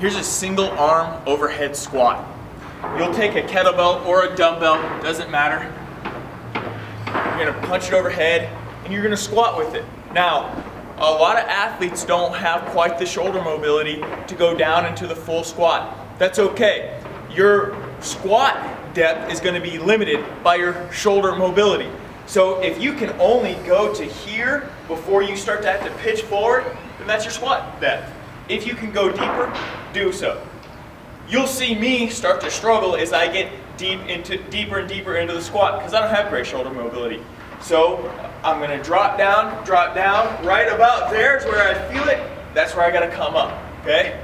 Here's a single arm overhead squat. You'll take a kettlebell or a dumbbell, doesn't matter. You're gonna punch it overhead and you're gonna squat with it. Now, a lot of athletes don't have quite the shoulder mobility to go down into the full squat. That's okay. Your squat depth is gonna be limited by your shoulder mobility. So if you can only go to here before you start to have to pitch forward, then that's your squat depth. If you can go deeper, do so. You'll see me start to struggle as I get deeper and deeper into the squat because I don't have great shoulder mobility. So I'm gonna drop down, right about there is where I feel it. That's where I gotta come up, okay?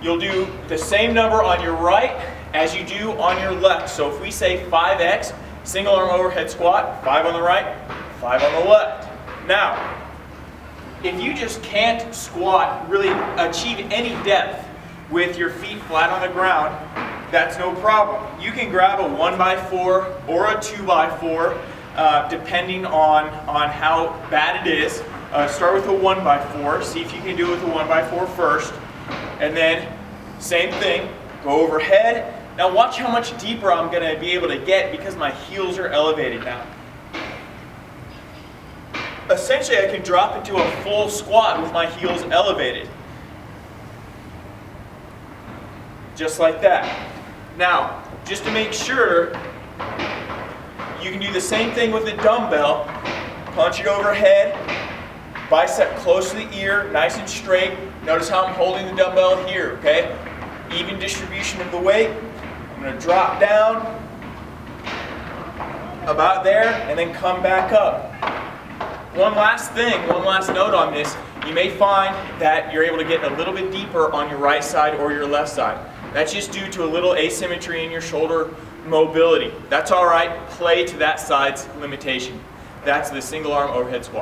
You'll do the same number on your right as you do on your left. So if we say 5x, single arm overhead squat, 5 on the right, 5 on the left. Now, if you just can't squat, really achieve any depth with your feet flat on the ground, that's no problem. You can grab a 1x4 or a 2x4, depending on how bad it is. Start with a 1x4, see if you can do it with a 1x4 first, and then same thing, go overhead. Now watch how much deeper I'm gonna be able to get because my heels are elevated now. Essentially, I can drop into a full squat with my heels elevated. Just like that. Now, just to make sure, you can do the same thing with the dumbbell. Punch it overhead, bicep close to the ear, nice and straight. Notice how I'm holding the dumbbell here, okay? Even distribution of the weight. I'm gonna drop down, about there, and then come back up. One last note on this. You may find that you're able to get a little bit deeper on your right side or your left side. That's just due to a little asymmetry in your shoulder mobility. That's all right. Play to that side's limitation. That's the single arm overhead squat.